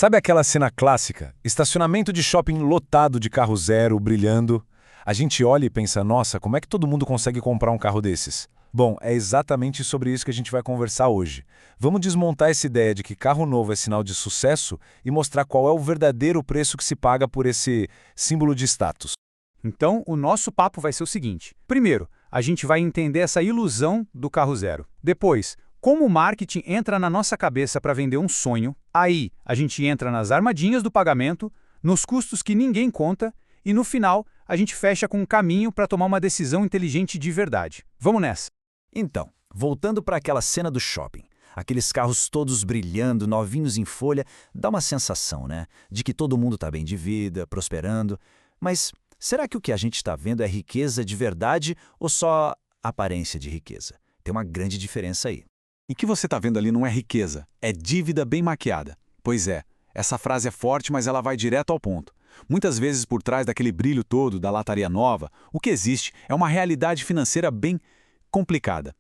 Sabe aquela cena clássica? Estacionamento de shopping lotado de carro zero, brilhando. A gente olha e pensa, nossa, como é que todo mundo consegue comprar um carro desses? Bom, é exatamente sobre isso que a gente vai conversar hoje. Vamos desmontar essa ideia de que carro novo é sinal de sucesso e mostrar qual é o verdadeiro preço que se paga por esse símbolo de status. Então, o nosso papo vai ser o seguinte. Primeiro, a gente vai entender essa ilusão do carro zero. Depois, como o marketing entra na nossa cabeça para vender um sonho. Aí, a gente entra nas armadilhas do pagamento, nos custos que ninguém conta e, no final, a gente fecha com um caminho para tomar uma decisão inteligente de verdade. Vamos nessa! Então, voltando para aquela cena do shopping, aqueles carros todos brilhando, novinhos em folha, dá uma sensação, né? De que todo mundo está bem de vida, prosperando. Mas será que o que a gente está vendo é riqueza de verdade ou só aparência de riqueza? Tem uma grande diferença aí. O que você está vendo ali não é riqueza, é dívida bem maquiada. Pois é, essa frase é forte, mas ela vai direto ao ponto. Muitas vezes por trás daquele brilho todo da lataria nova, o que existe é uma realidade financeira bem complicada.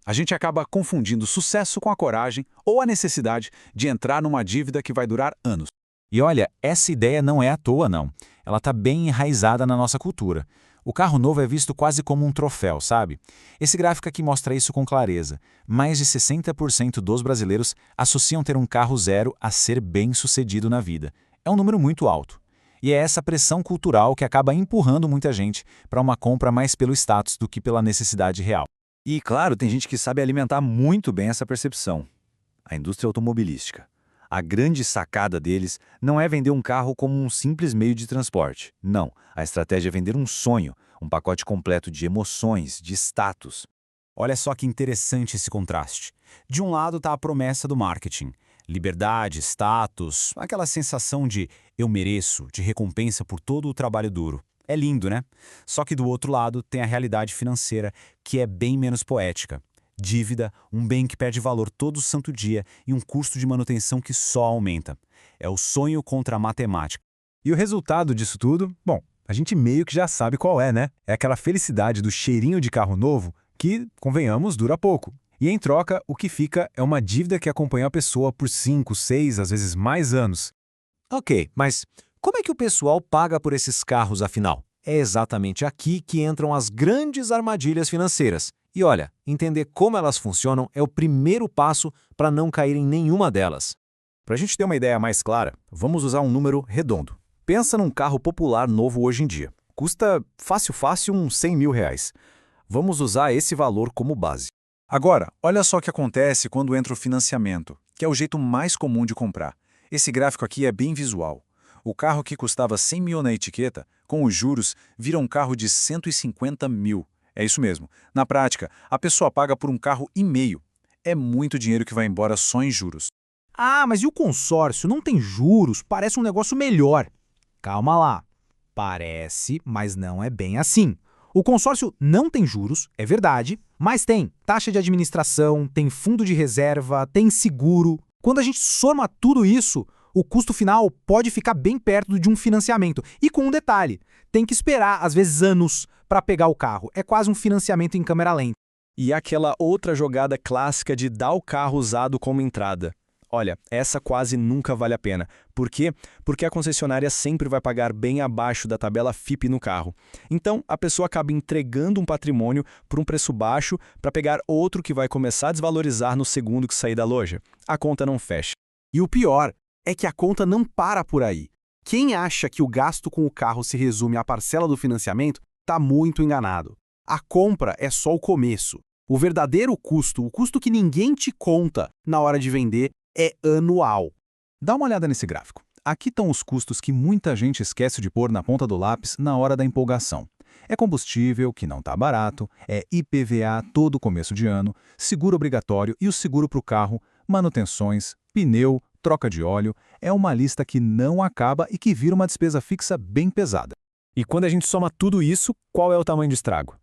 A gente acaba confundindo sucesso com a coragem ou a necessidade de entrar numa dívida que vai durar anos. E olha, essa ideia não é à toa, não. Ela está bem enraizada na nossa cultura. O carro novo é visto quase como um troféu, sabe? Esse gráfico aqui mostra isso com clareza. Mais de 60% dos brasileiros associam ter um carro zero a ser bem-sucedido na vida. É um número muito alto. E é essa pressão cultural que acaba empurrando muita gente para uma compra mais pelo status do que pela necessidade real. E, claro, tem gente que sabe alimentar muito bem essa percepção. A indústria automobilística. A grande sacada deles não é vender um carro como um simples meio de transporte. Não, a estratégia é vender um sonho, um pacote completo de emoções, de status. Olha só que interessante esse contraste. De um lado está a promessa do marketing. Liberdade, status, aquela sensação de eu mereço, de recompensa por todo o trabalho duro. É lindo, né? Só que do outro lado tem a realidade financeira, que é bem menos poética. Dívida, um bem que perde valor todo santo dia e um custo de manutenção que só aumenta. É o sonho contra a matemática. E o resultado disso tudo? Bom, a gente meio que já sabe qual é, né? É aquela felicidade do cheirinho de carro novo que, convenhamos, dura pouco. E em troca, o que fica é uma dívida que acompanha a pessoa por 5, 6, às vezes mais anos. Ok, mas como é que o pessoal paga por esses carros, afinal? É exatamente aqui que entram as grandes armadilhas financeiras. E olha, entender como elas funcionam é o primeiro passo para não cair em nenhuma delas. Para a gente ter uma ideia mais clara, vamos usar um número redondo. Pensa num carro popular novo hoje em dia. Custa fácil uns 100 mil reais. Vamos usar esse valor como base. Agora, olha só o que acontece quando entra o financiamento, que é o jeito mais comum de comprar. Esse gráfico aqui é bem visual. O carro que custava 100 mil na etiqueta, com os juros, vira um carro de 150 mil. É isso mesmo. Na prática, a pessoa paga por um carro e meio. É muito dinheiro que vai embora só em juros. Ah, mas e o consórcio? Não tem juros, parece um negócio melhor. Calma lá. Parece, mas não é bem assim. O consórcio não tem juros, é verdade, mas tem taxa de administração, tem fundo de reserva, tem seguro. Quando a gente soma tudo isso, o custo final pode ficar bem perto de um financiamento. E com um detalhe, tem que esperar, às vezes, anos para pegar o carro. É quase um financiamento em câmera lenta. E aquela outra jogada clássica de dar o carro usado como entrada. Olha, essa quase nunca vale a pena. Por quê? Porque a concessionária sempre vai pagar bem abaixo da tabela FIPE no carro. Então, a pessoa acaba entregando um patrimônio por um preço baixo para pegar outro que vai começar a desvalorizar no segundo que sair da loja. A conta não fecha. E o pior é que a conta não para por aí. Quem acha que o gasto com o carro se resume à parcela do financiamento está muito enganado. A compra é só o começo. O verdadeiro custo, o custo que ninguém te conta na hora de vender, é anual. Dá uma olhada nesse gráfico. Aqui estão os custos que muita gente esquece de pôr na ponta do lápis na hora da empolgação. É combustível, que não está barato, é IPVA todo começo de ano, seguro obrigatório e o seguro para o carro, manutenções, pneu, troca de óleo. É uma lista que não acaba e que vira uma despesa fixa bem pesada. E quando a gente soma tudo isso, qual é o tamanho do estrago?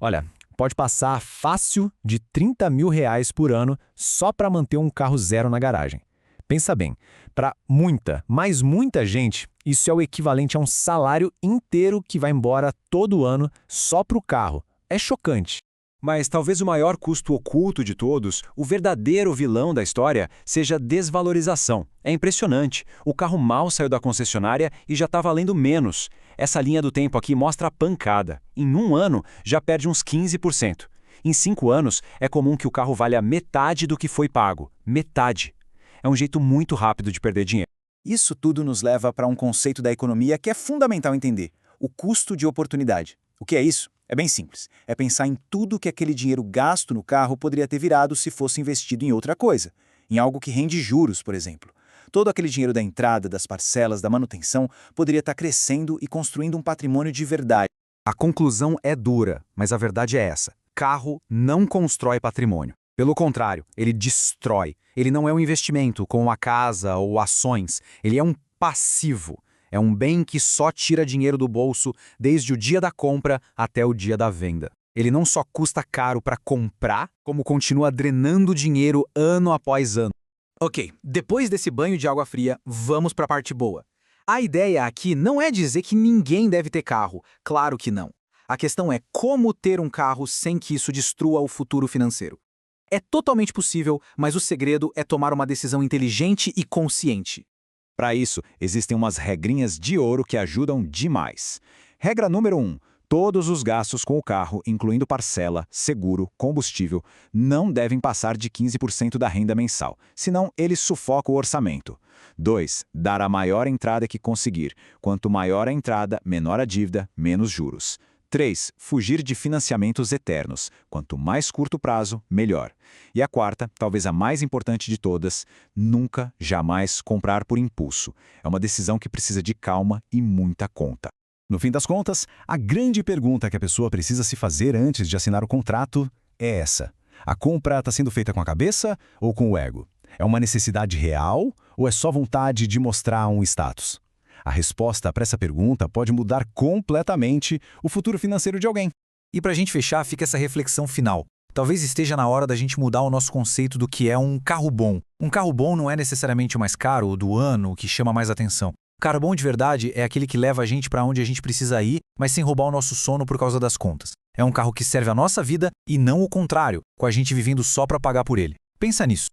Olha, pode passar fácil de 30 mil reais por ano só para manter um carro zero na garagem. Pensa bem, para muita, mas muita gente, isso é o equivalente a um salário inteiro que vai embora todo ano só para o carro. É chocante. Mas talvez o maior custo oculto de todos, o verdadeiro vilão da história, seja a desvalorização. É impressionante. O carro mal saiu da concessionária e já está valendo menos. Essa linha do tempo aqui mostra a pancada. Em um ano, já perde uns 15%. Em 5 anos, é comum que o carro valha metade do que foi pago. Metade. É um jeito muito rápido de perder dinheiro. Isso tudo nos leva para um conceito da economia que é fundamental entender: o custo de oportunidade. O que é isso? É bem simples. É pensar em tudo que aquele dinheiro gasto no carro poderia ter virado se fosse investido em outra coisa. Em algo que rende juros, por exemplo. Todo aquele dinheiro da entrada, das parcelas, da manutenção, poderia estar crescendo e construindo um patrimônio de verdade. A conclusão é dura, mas a verdade é essa. Carro não constrói patrimônio. Pelo contrário, ele destrói. Ele não é um investimento, como a casa ou ações. Ele é um passivo. É um bem que só tira dinheiro do bolso desde o dia da compra até o dia da venda. Ele não só custa caro para comprar, como continua drenando dinheiro ano após ano. Ok, depois desse banho de água fria, vamos para a parte boa. A ideia aqui não é dizer que ninguém deve ter carro. Claro que não. A questão é como ter um carro sem que isso destrua o futuro financeiro. É totalmente possível, mas o segredo é tomar uma decisão inteligente e consciente. Para isso, existem umas regrinhas de ouro que ajudam demais. Regra número 1. Todos os gastos com o carro, incluindo parcela, seguro, combustível, não devem passar de 15% da renda mensal, senão ele sufoca o orçamento. 2. Dar a maior entrada que conseguir. Quanto maior a entrada, menor a dívida, menos juros. 3. Fugir de financiamentos eternos. Quanto mais curto prazo, melhor. E a quarta, talvez a mais importante de todas, nunca, jamais comprar por impulso. É uma decisão que precisa de calma e muita conta. No fim das contas, a grande pergunta que a pessoa precisa se fazer antes de assinar o contrato é essa: a compra está sendo feita com a cabeça ou com o ego? É uma necessidade real ou é só vontade de mostrar um status? A resposta para essa pergunta pode mudar completamente o futuro financeiro de alguém. E para a gente fechar, fica essa reflexão final. Talvez esteja na hora da gente mudar o nosso conceito do que é um carro bom. Um carro bom não é necessariamente o mais caro ou do ano, o que chama mais atenção. O carro bom de verdade é aquele que leva a gente para onde a gente precisa ir, mas sem roubar o nosso sono por causa das contas. É um carro que serve a nossa vida e não o contrário, com a gente vivendo só para pagar por ele. Pensa nisso.